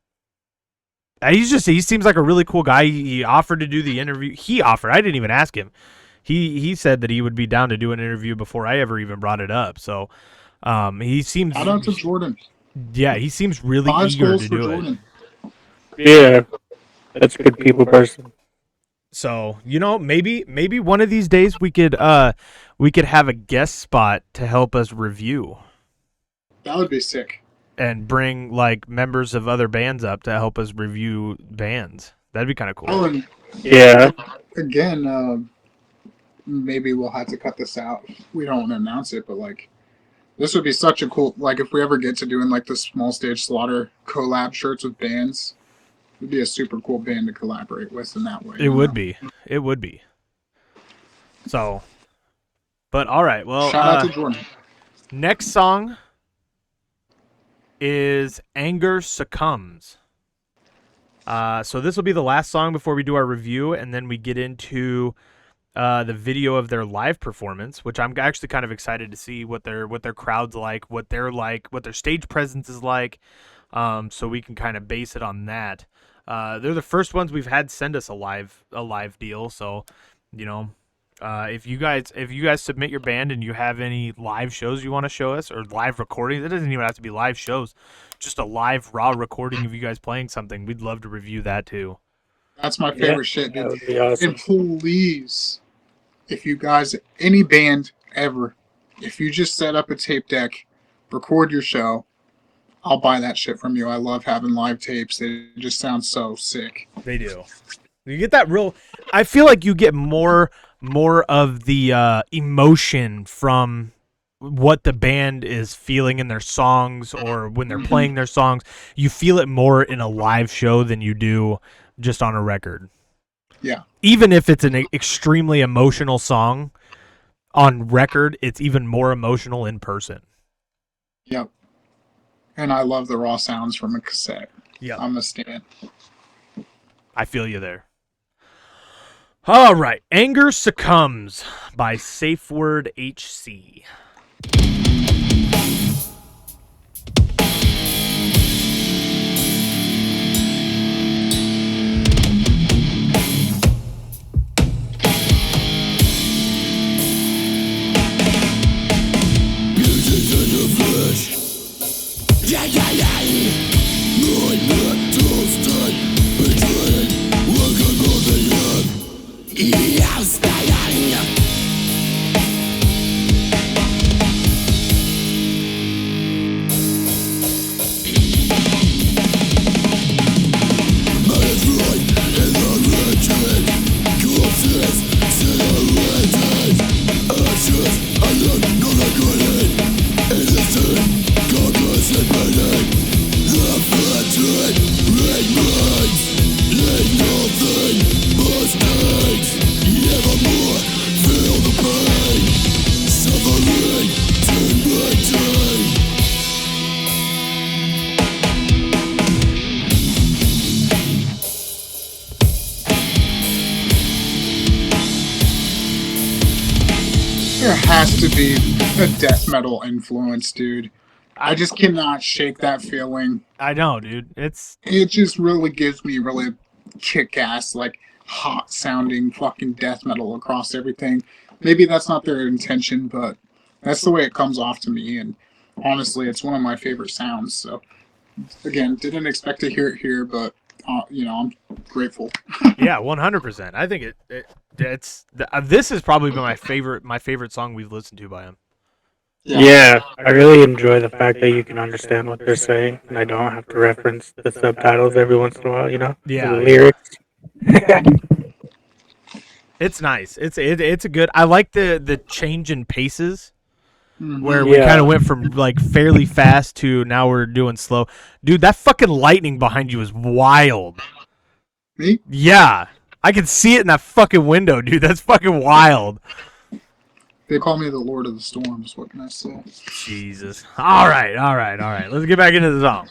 He seems like a really cool guy. He offered to do the interview. He offered. I didn't even ask him. He said that he would be down to do an interview before I ever even brought it up. So he seems. Shout out to Jordan. Yeah, he seems really 5 eager goals to for do Jordan. it. Yeah, that's a good people person. So maybe one of these days we could have a guest spot to help us review That would be sick. and bring like members of other bands up to help us review bands. That'd be kind of cool. Oh, and Yeah. again, maybe we'll have to cut this out. We don't want to announce it, but like, this would be such a cool. Like, if we ever get to doing like the Small Stage Slaughter collab shirts with bands, it'd be a super cool band to collaborate with in that way. It would be. It would be. So, but all right. Well, Shout out to Jordan. next song is Anger Succumbs. So this will be the last song before we do our review, and then we get into the video of their live performance, which I'm actually kind of excited to see what their crowd's like, what their stage presence is like, so we can kind of base it on that. They're the first ones we've had send us a live deal, so if you guys submit your band and you have any live shows you want to show us or live recordings, it doesn't even have to be live shows, just a live raw recording of you guys playing something. We'd love to review that too. That's my favorite shit, That dude. would be awesome. And please, if you guys, any band ever, if you just set up a tape deck, record your show, I'll buy that shit from you. I love having live tapes. They just sound so sick. They do. You get that real. I feel like you get more of the emotion from what the band is feeling in their songs or when they're playing their songs. You feel it more in a live show than you do just on a record. Yeah. Even if it's an extremely emotional song on record, it's even more emotional in person. Yep. And I love the raw sounds from a cassette. Yeah. I'm a stan. I feel you there. All right. Anger Succumbs by Safeword HC. There has to be a death metal influence, dude. I just cannot shake that feeling. I know, dude. It just really gives me really kick-ass, like, hot-sounding fucking death metal across everything. Maybe that's not their intention, but that's the way it comes off to me, and honestly, it's one of my favorite sounds, so, again, didn't expect to hear it here, but, I'm grateful. Yeah, 100%. I think this has probably been my favorite song we've listened to by him. Yeah, I really enjoy the fact that you can understand what they're saying, and I don't have to reference the subtitles every once in a while, Yeah. the lyrics. It's nice. It's a good. I like the change in paces Mhm. where we Yeah. kind of went from like fairly fast to now we're doing slow. Dude, that fucking lightning behind you is wild. Me? Yeah, I can see it in that fucking window, dude. That's fucking wild. They call me the Lord of the Storms, what can I say? Jesus. All right. Let's get back into the song.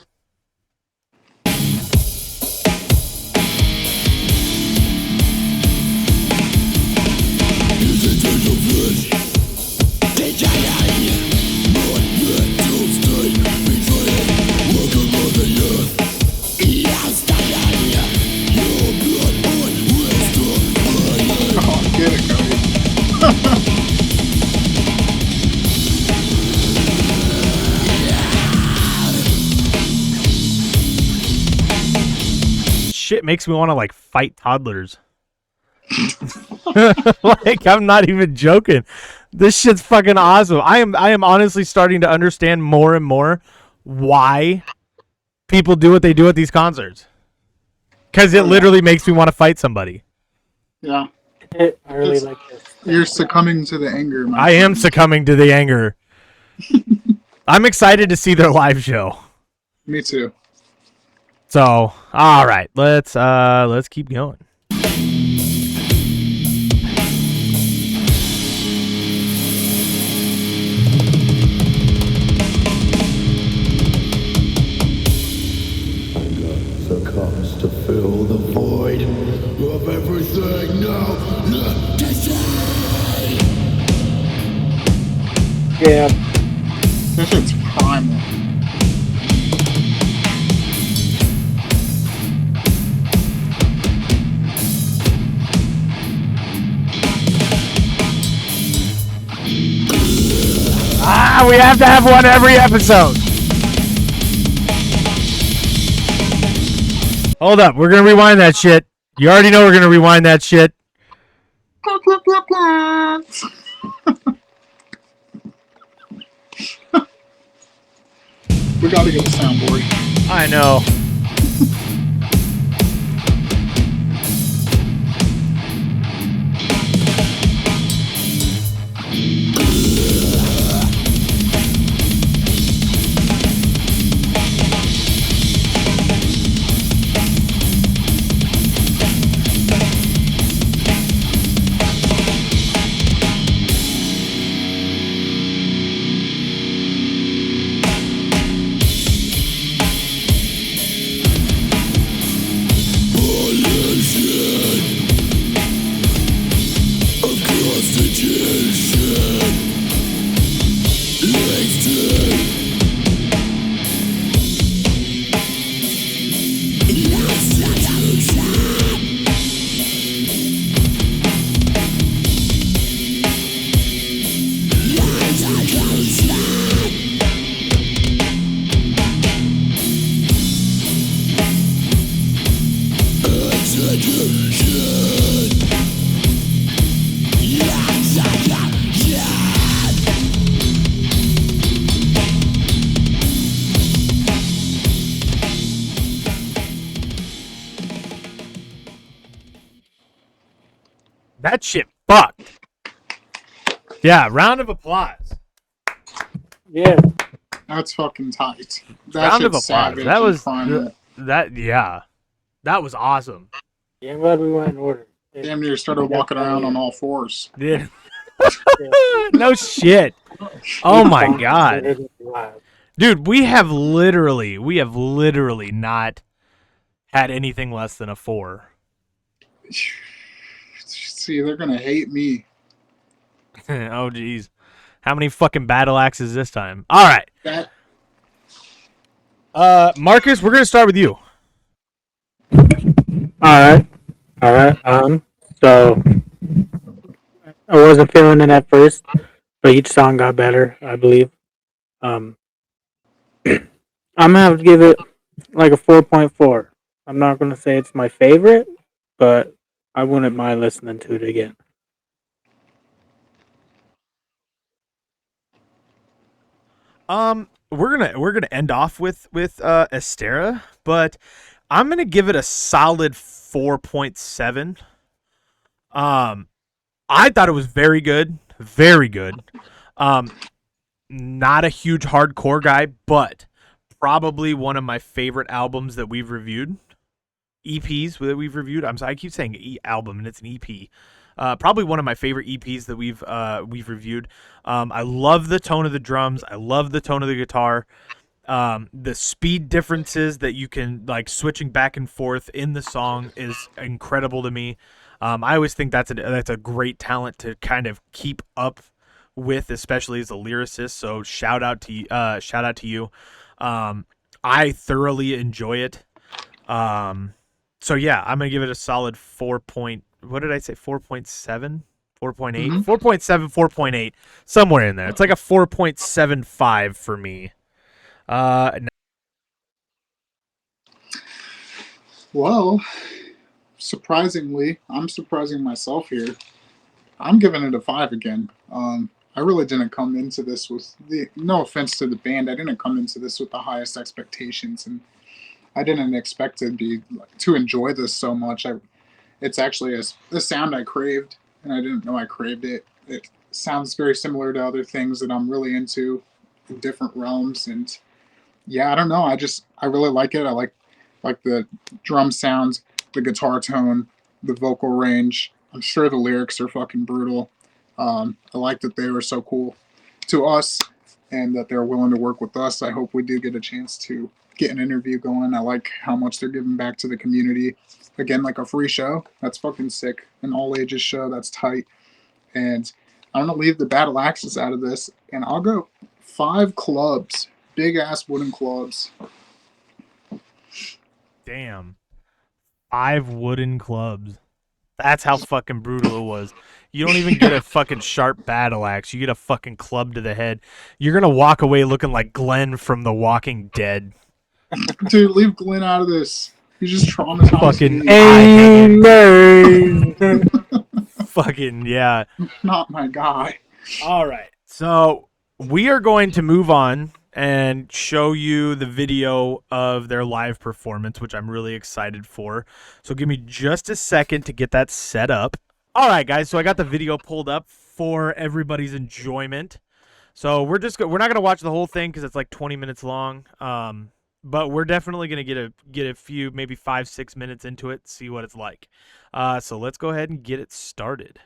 shit makes me want to like fight toddlers. Like, I'm not even joking. This shit's fucking awesome. I am honestly starting to understand more and more why people do what they do at these concerts. Because it literally makes me want to fight somebody. Yeah. I really like this. You're succumbing to the anger, my I am friend. succumbing to the anger. I'm excited to see their live show. Me too. So, all right, let's keep going. Comes to fill the void of everything now. Yeah. This shit's primal. We have to have one every episode. Hold up, we're gonna rewind that shit. You already know we're gonna rewind that shit. We gotta get the soundboard. I know. That shit fucked. Yeah, round of applause. Yeah. That's fucking tight. That Round of shit's applause. savage That and was primal. that was awesome. Yeah, I'm glad we went in order. Damn near started walking around on all fours. Yeah. No shit. Oh my god. Dude, we have literally not had anything less than a 4. See, they're gonna hate me. Oh geez. How many fucking battle axes this time? All right. That Marcus, we're gonna start with you. All right. So I wasn't feeling it at first, but each song got better, I believe. I'm gonna have to give it like a 4.4. I'm not gonna say it's my favorite, but I wouldn't mind listening to it again. We're gonna end off with Estera, but I'm gonna give it a solid 4.7. I thought it was very good, very good. Not a huge hardcore guy, but probably one of my favorite albums that we've reviewed. EPs that we've reviewed. I'm sorry, I keep saying album, and it's an EP. Probably one of my favorite EPs that we've reviewed. I love the tone of the drums. I love the tone of the guitar. The speed differences that you can like switching back and forth in the song is incredible to me. I always think that's a great talent to kind of keep up with, especially as a lyricist. So shout out to you. I thoroughly enjoy it. So yeah, I'm gonna give it a solid 4. What did I say? 4.7, 4.8, 4.7, 4.8, somewhere in there. It's like a 4.75 for me. Well, surprisingly, I'm surprising myself here. I'm giving it a 5 again. I really didn't come into this with no offense to the band, I didn't come into this with the highest expectations, and I didn't expect to enjoy this so much. It's actually a sound I craved, and I didn't know I craved it. It sounds very similar to other things that I'm really into in different realms, and yeah, I don't know. I really like it. I like the drum sounds, the guitar tone, the vocal range. I'm sure the lyrics are fucking brutal. I like that they were so cool to us and that they're willing to work with us. I hope we do get a chance to get an interview going. I like how much they're giving back to the community. Again, like a free show. That's fucking sick. An all ages show. That's tight. And I'm gonna leave the battle axes out of this, and I'll go 5 clubs, big ass wooden clubs. Damn. 5 wooden clubs. That's how fucking brutal it was. You don't even get a fucking sharp battle axe. You get a fucking club to the head. You're gonna walk away looking like Glenn from The Walking Dead. Dude, leave Glenn out of this. He's just traumatized. Fucking Amen. fucking yeah. Not my guy. All right. So we are going to move on and show you the video of their live performance, which I'm really excited for. So give me just a second to get that set up. All right, guys. So I got the video pulled up for everybody's enjoyment. So we're not going to watch the whole thing because it's like 20 minutes long. But we're definitely going to get a few, maybe 5-6 minutes into it, see what it's like. So let's go ahead and get it started.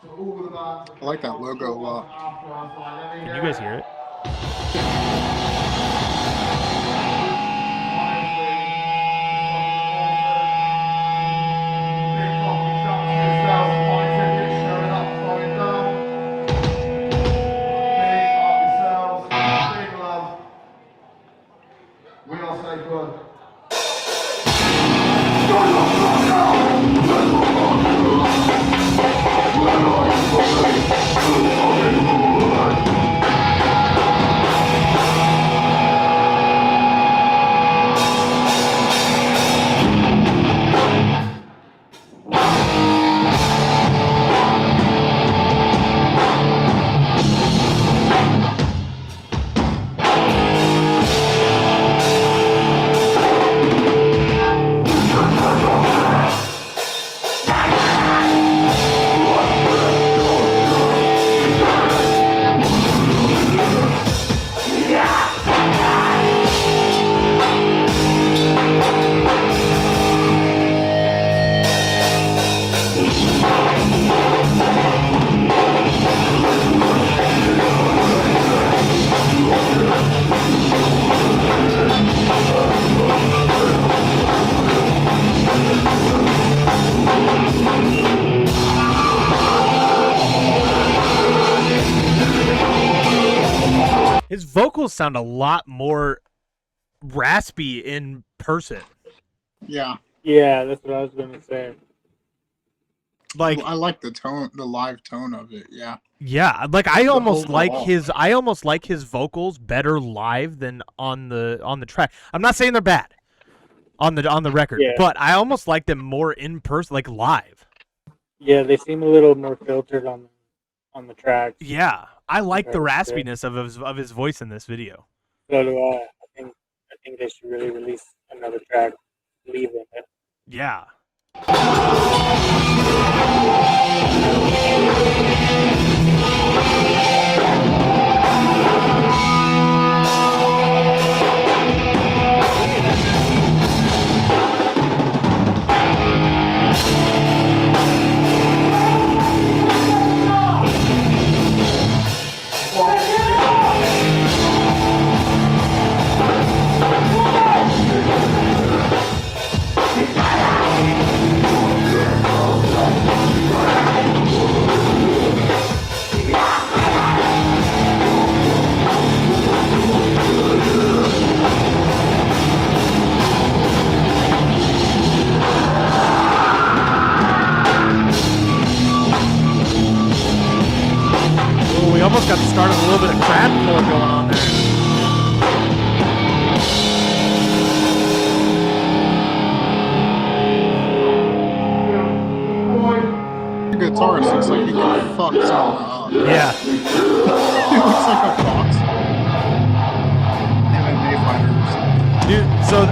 I like that logo a lot. Can you guys hear it? His vocals sound a lot more raspy in person. Yeah. Yeah, that's what I was gonna say. Like I like the tone, the live tone of it. Yeah. yeah, like I almost like overall. his vocals better live than on the track. I'm not saying they're bad on the record, Yeah. but I almost like them more in person, like live. Yeah, they seem a little more filtered on the track. Yeah, I like the Right, yeah. raspiness of his voice in this video. So do I. I think they should really release another track leaving it. Yeah. Oh, we almost got the start of a little bit of crowdcore going on there. guitarist looks like he can fuck someone up. Yeah. He looks like a box. MMA fighter or something. Dude, so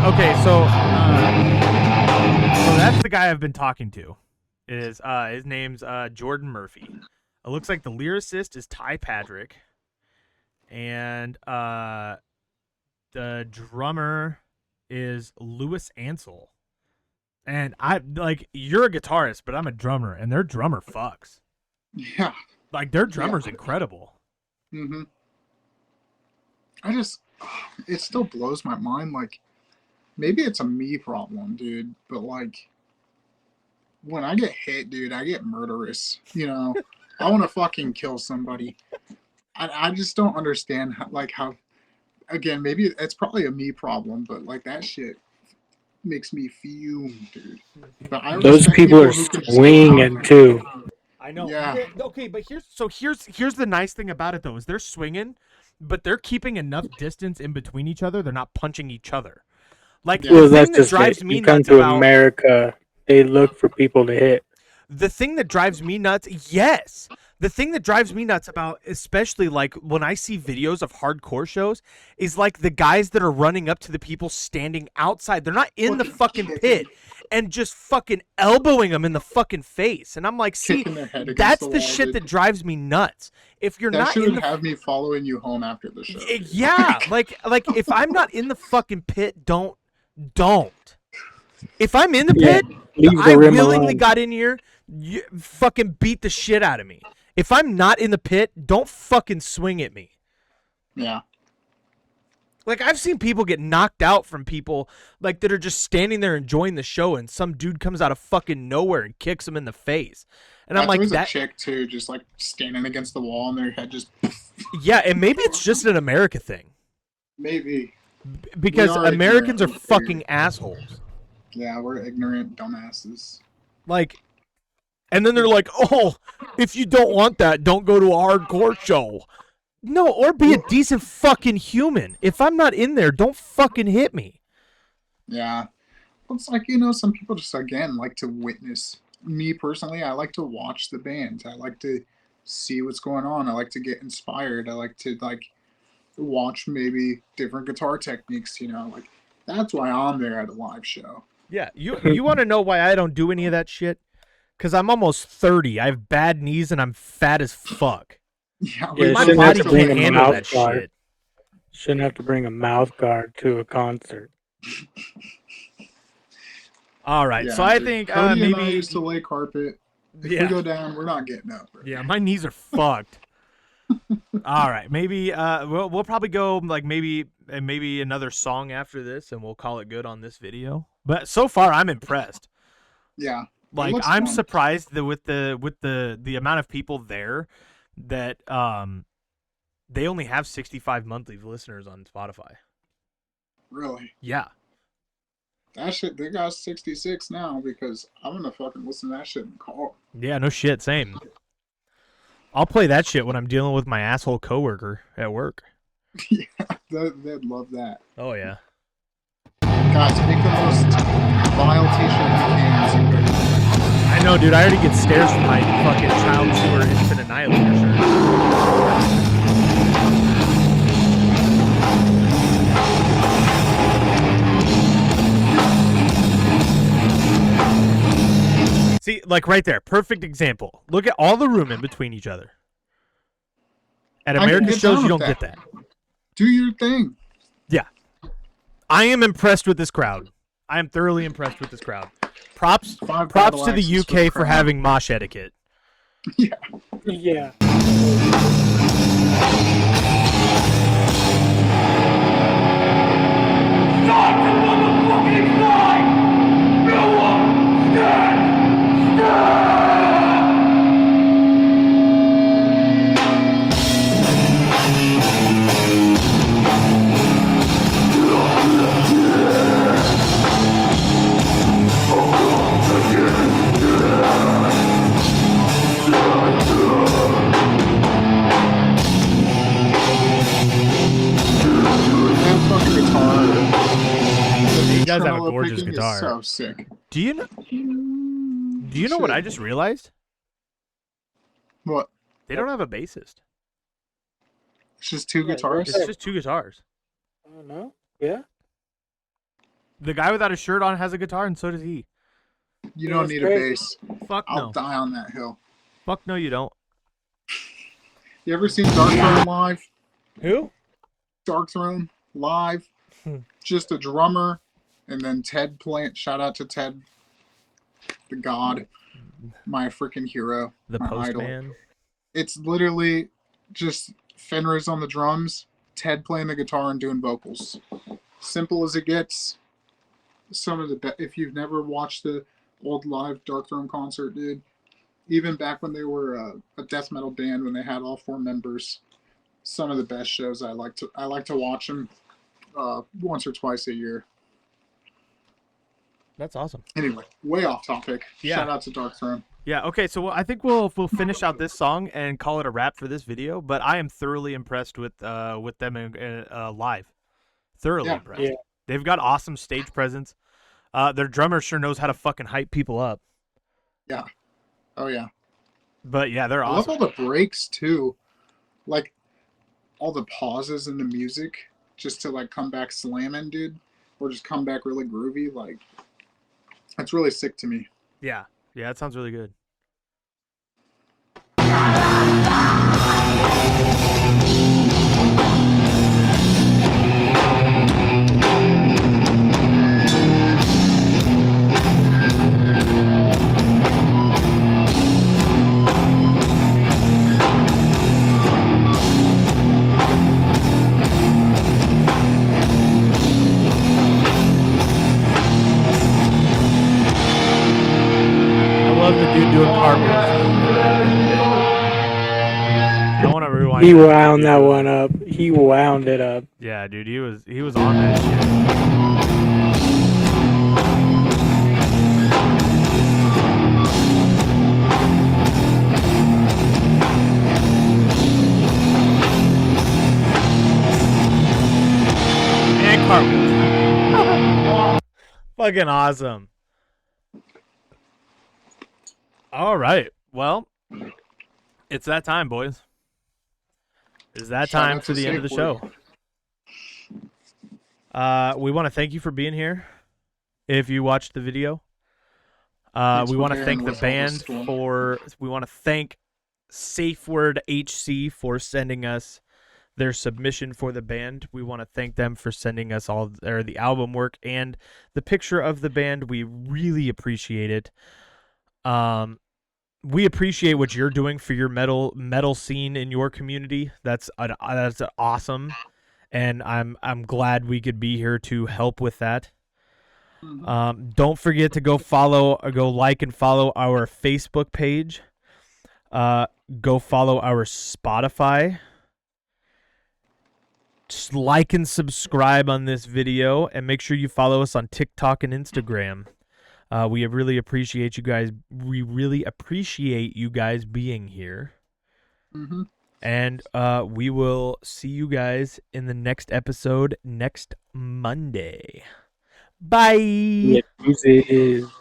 that's the guy I've been talking to. His name's Jordan Murphy. It looks like the lyricist is Ty Patrick, and the drummer is Louis Ansel. And you're a guitarist, but I'm a drummer, and their drummer fucks. Yeah. Like, their drummer's incredible. Mm-hmm. It still blows my mind. Like, maybe it's a me problem, dude, but like, when I get hit, dude, I get murderous. You know, I want to fucking kill somebody. I just don't understand how. Again, maybe it's probably a me problem, but like that shit makes me fume, dude. But Those people are who can swinging too. I know. Yeah. Okay, but here's the nice thing about it though is they're swinging, but they're keeping enough distance in between each other. They're not punching each other. Like Yeah. Well, the that's thing that just drives it. me You come nuts to about America, they look for people to hit. the thing that drives me nuts. Yes. The thing that drives me nuts about, especially like when I see videos of hardcore shows, is like the guys that are running up to the people standing outside. They're not in the fucking pit and just fucking elbowing them in the fucking face. And I'm like, see, kicking their head against that's the the wall, shit dude. that drives me nuts. If you're That not in should the have me following you home after the show. dude. yeah, like if I'm not in the fucking pit, don't. If I'm in the Yeah, pit, leave I the rim willingly alone. got in here. You fucking beat the shit out of me. If I'm not in the pit, don't fucking swing at me. Yeah. Like I've seen people get knocked out from people like that are just standing there enjoying the show, and some dude comes out of fucking nowhere and kicks them in the face. And I'm That's like, always that a chick too, just like standing against the wall and their head just yeah, and maybe it's just an America thing maybe. because We are Americans are ignorant. fucking assholes. Yeah, we're ignorant dumbasses. Like, and then they're like, oh, if you don't want that, don't go to a hardcore show. No, or be a decent fucking human. If I'm not in there, don't fucking hit me. Yeah. It's like, some people just, again, like to witness. Me personally, I like to watch the bands. I like to see what's going on. I like to get inspired. I like to, watch maybe different guitar techniques, Like, that's why I'm there at a live show. Yeah, you want to know why I don't do any of that shit? Because I'm almost 30. I have bad knees and I'm fat as fuck. Yeah, Yeah, My shouldn't body have to bring can't a handle mouth that guard. shit. Shouldn't have to bring a mouth guard to a concert. All right, Yeah, so I dude. think Cody and I maybe used to lay carpet. If Yeah. we go down, we're not getting up. Right? yeah, my knees are fucked. All right, maybe we'll probably go like maybe another song after this, and we'll call it good on this video. But so far, I'm impressed. Yeah. Like looks I'm fun. surprised that with the amount of people there that they only have 65 monthly listeners on Spotify. Really? Yeah. That shit, they got 66 now because I'm gonna fucking listen to that shit in the car. Yeah, no shit, same. I'll play that shit when I'm dealing with my asshole coworker at work. Yeah, they'd love that. Oh yeah. Guys, make the most vile t-shirt you can. I know, dude. I already get stares from my fucking Child Sewer Infant Annihilator shirt. See, like right there, perfect example. Look at all the room in between each other. At can American get shows, down you with don't get that. that. Do your thing. Yeah. I am impressed with this crowd. I am thoroughly impressed with this crowd. Props Five to battle the axes for UK the for crowd. having mosh etiquette. Yeah. Yeah. That fucking guitar. He does have a tremolo gorgeous picking guitar. Is so sick. Do you know what I just realized? What? They don't have a bassist. It's just two Yeah, guitarists. It's just two guitars. Oh no. Yeah. The guy without a shirt on has a guitar, and so does he. You Yeah, don't it's need crazy. a bass. Fuck I'll no. die on that hill. Fuck no, you don't. You ever seen Dark Throne live? Who? Dark Throne live. Just a drummer, and then Ted playing. Shout out to Ted, the god, my freaking hero, The my idol. postman. It's literally just Fenris on the drums, Ted playing the guitar and doing vocals. Simple as it gets. Some of the best. If you've never watched the old live Dark Throne concert, dude, even back when they were a death metal band, when they had all 4 members, some of the best shows. I like to watch them once or twice a year. That's awesome. Anyway, way off topic. Yeah. Shout out to Dark Throne. Yeah, okay, so I think we'll finish out this song and call it a wrap for this video, but I am thoroughly impressed with them in, live. Thoroughly Yeah. impressed. Yeah. They've got awesome stage presence. Their drummer sure knows how to fucking hype people up. Oh yeah. But yeah, they're I love awesome. all the breaks too. Like all the pauses in the music just to like come back slamming, dude. Or just come back really groovy. Like that's really sick to me. Yeah, that sounds really good. I love the dude doing cartwheels. I want to rewind. He that. wound that one up. He wound it up. Yeah, dude, he was on that shit. And cartwheels. Fucking awesome. All right. Well, it's that time, boys. It's that Shout time out for to the end of the Safeword. show. We want to thank you for being here. If you watched the video, Thanks we for want to bearing thank the with all this band storm. for. We want to thank Safeword HC for sending us their submission for the band. We want to thank them for sending us all the album work and the picture of the band. We really appreciate it. We appreciate what you're doing for your metal scene in your community. That's awesome, and I'm glad we could be here to help with that. Don't forget to go like and follow our Facebook page. Go follow our Spotify. Just like and subscribe on this video, and make sure you follow us on TikTok and Instagram. We really appreciate you guys. We really appreciate you guys being here. Mm-hmm. And we will see you guys in the next episode next Monday. Bye. Yeah, music is